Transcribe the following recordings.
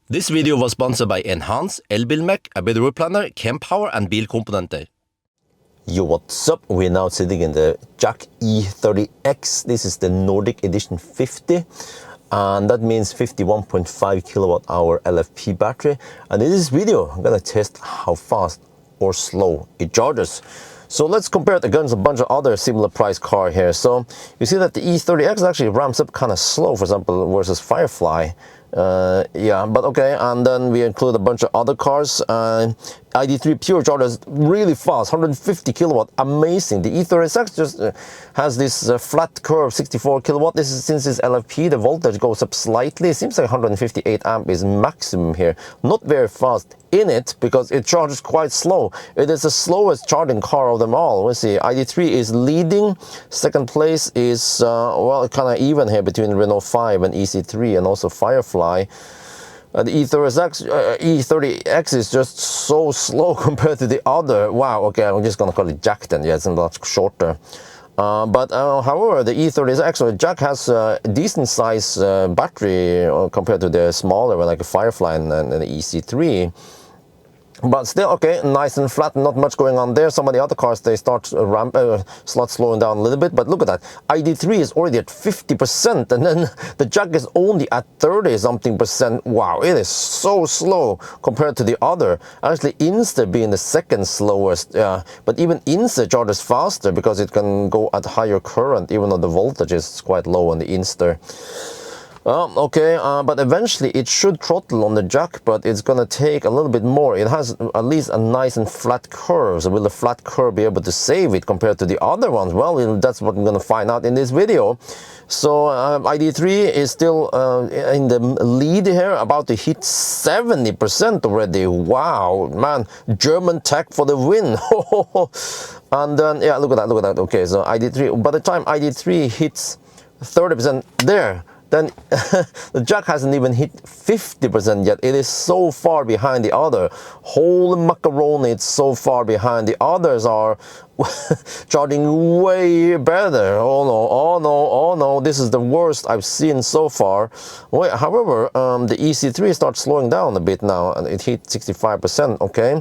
This video was sponsored by Enhance, Elbilmek, ABRP Planner, Kempower and Bilkomponenter. Yo, what's up? We're now sitting in the Jac E30X. This is the Nordic Edition 50. And that means 51.5 kilowatt hour LFP battery. And in this video, I'm gonna test how fast or slow it charges. So let's compare it against a bunch of other similar price car here. So you see that the E30X actually ramps up kind of slow, for example, versus Firefly. Yeah, but okay, and then we include a bunch of other cars. ID3 Pure charges really fast, 150 kilowatt, amazing. The E30X just has this flat curve, 64 kilowatt. This is since it's LFP, the voltage goes up slightly. It seems like 158 amp is maximum here. Not very fast in it because it charges quite slow. It is the slowest charging car of them all. Let's see, ID3 is leading. Second place is well, kind of even here between Renault 5 and EC3 and also Firefly. The E30X is just so slow compared to the other. Wow, okay, I'm just gonna call it Jac then. Yeah, it's a lot shorter. However, the E30X or Jac has a decent size battery compared to the smaller one like a Firefly and the EC3. But still, okay, nice and flat, not much going on there. Some of the other cars, they start slowing down a little bit. But look at that, ID3 is already at 50%, and then the Jac is only at 30-something%. Wow, it is so slow compared to the other. Actually, Insta being the second slowest, but even Insta charges faster because it can go at higher current, even though the voltage is quite low on the Insta. Okay, but eventually it should throttle on the Jac, but it's gonna take a little bit more. It has at least a nice and flat curve. So will the flat curve be able to save it compared to the other ones? Well, that's what I'm gonna find out in this video. So ID3 is still in the lead here, about to hit 70% already. Wow, man, German tech for the win. And then, yeah, look at that, look at that. Okay, so ID3, by the time ID3 hits 30% there, then the Jac hasn't even hit 50% yet. It is so far behind the other. Holy macaroni, it's so far behind. The others are charging way better. Oh no, oh no, oh no, this is the worst I've seen so far. Wait, however, the EC3 starts slowing down a bit now, and it hit 65%, okay?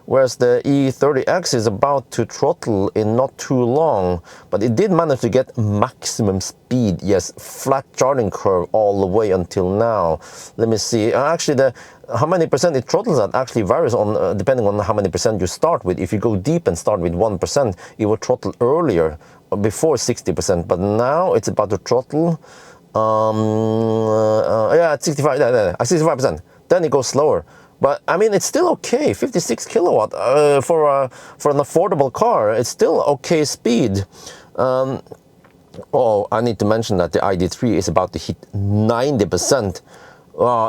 Whereas the E30X is about to throttle in not too long, but it did manage to get maximum speed. Yes, flat charging curve all the way until now. Let me see. Actually, how many percent it throttles at actually varies on depending on how many percent you start with. If you go deep and start with 1%, it will throttle earlier, before 60%. But now it's about to throttle. Yeah, at 65%. Then it goes slower. But I mean, it's still okay. 56 kilowatt for an affordable car. It's still okay speed. Oh, I need to mention that the ID3 is about to hit 90%.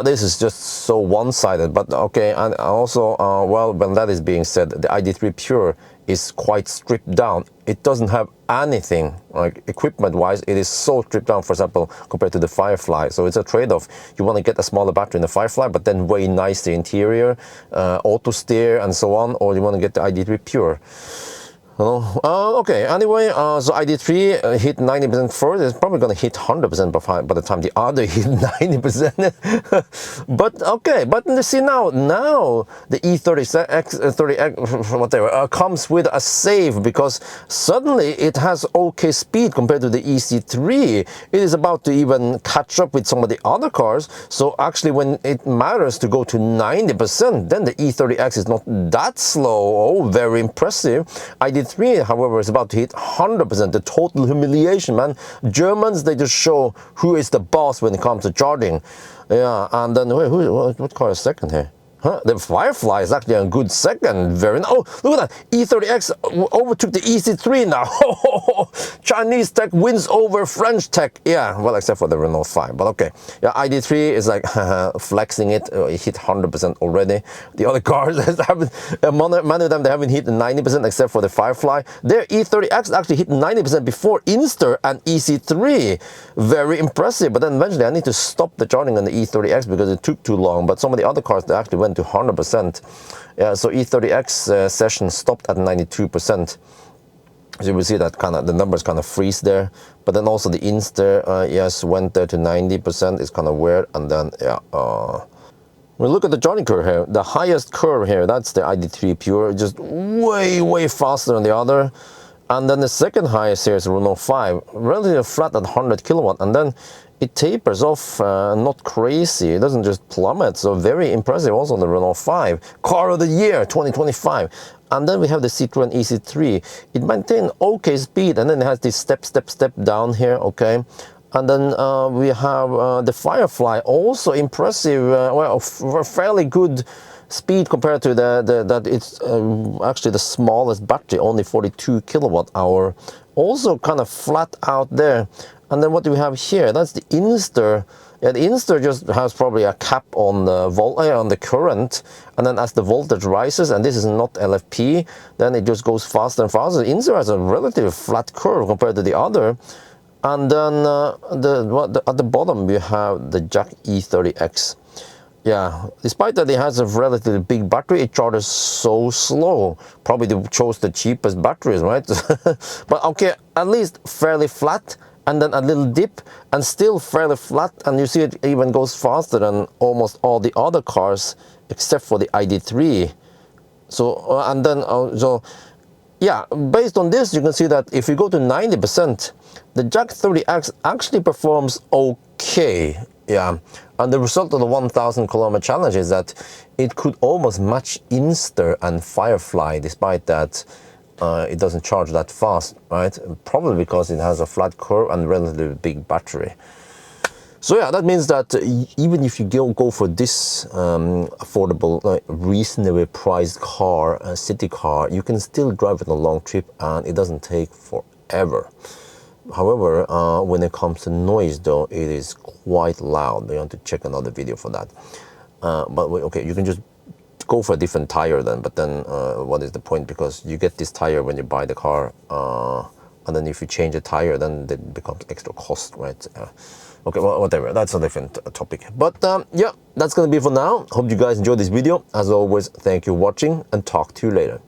This is just so one-sided. But okay, and also, well, when that is being said, the ID3 Pure is quite stripped down. It doesn't have anything, like equipment-wise, it is so stripped down, for example, compared to the Firefly. So it's a trade-off. You want to get a smaller battery in the Firefly, but then way nicer interior, auto steer and so on, or you want to get the ID3 Pure. Okay, anyway, so ID3 hit 90% first. It's probably going to hit 100% by the time the other hit 90%. But okay, but see now the E30X, 30X, whatever, comes with a save because suddenly it has okay speed compared to the EC3. It is about to even catch up with some of the other cars. So actually, when it matters to go to 90%, then the E30X is not that slow. Oh, very impressive. ID3, however, is about to hit 100%. The total humiliation, man. Germans, they just show who is the boss when it comes to charging. Yeah, and then wait, what car is second here? Huh? The Firefly is actually a good second. Very nice. Oh, look at that. E30X overtook the EC3 now. Chinese tech wins over French tech. Yeah, well, except for the Renault 5. But okay. Yeah, ID3 is like flexing it. It hit 100% already. The other cars haven't, many of them, they haven't hit 90% except for the Firefly. Their E30X actually hit 90% before Insta and EC3. Very impressive. But then eventually I need to stop the charging on the E30X because it took too long. But some of the other cars, they actually went to 100%. Yeah, so E30X session stopped at 92%. So you will see that kind of the numbers kind of freeze there. But then also the Insta, yes, went there to 90%. It's kind of weird. And then yeah, We look at the journey curve here. The highest curve here, that's the ID3 Pure, just way faster than the other. And then the second highest here is Renault 5, relatively flat at 100 kilowatt, and then it tapers off, not crazy. It doesn't just plummet, so very impressive also the Renault 5. Car of the year 2025. And then we have the Citroën EC3. It maintains okay speed, and then it has this step down here, okay? And then we have the Firefly, also impressive, well, fairly good speed compared to that it's actually the smallest battery, only 42 kilowatt hour. Also kind of flat out there. And then what do we have here? That's the Inster. Yeah, the Inster just has probably a cap on the on the current, and then as the voltage rises, and this is not LFP, then it just goes faster and faster. The Inster has a relatively flat curve compared to the other. And then at the bottom we have the Jac E30X. Yeah, despite that it has a relatively big battery, it charges so slow. Probably they chose the cheapest batteries, right? But okay, at least fairly flat, and then a little dip, and still fairly flat, and you see it even goes faster than almost all the other cars except for the ID3. So and then so yeah, based on this you can see that if you go to 90%, the Jac E30X actually performs okay. Yeah, and the result of the 1000 kilometer challenge is that it could almost match Inster and Firefly, despite that it doesn't charge that fast, right? Probably because it has a flat curve and relatively big battery. So yeah, that means that even if you go for this affordable, reasonably priced car, a city car, you can still drive it on a long trip and it doesn't take forever. However, when it comes to noise though, it is quite loud. You want to check another video for that. But okay, you can just go for a different tire then, but then what is the point? Because you get this tire when you buy the car, and then if you change the tire, then it becomes extra cost, right? Okay, well, whatever, that's a different topic. But yeah, that's gonna be for now. Hope you guys enjoyed this video. As always, thank you for watching, and talk to you later.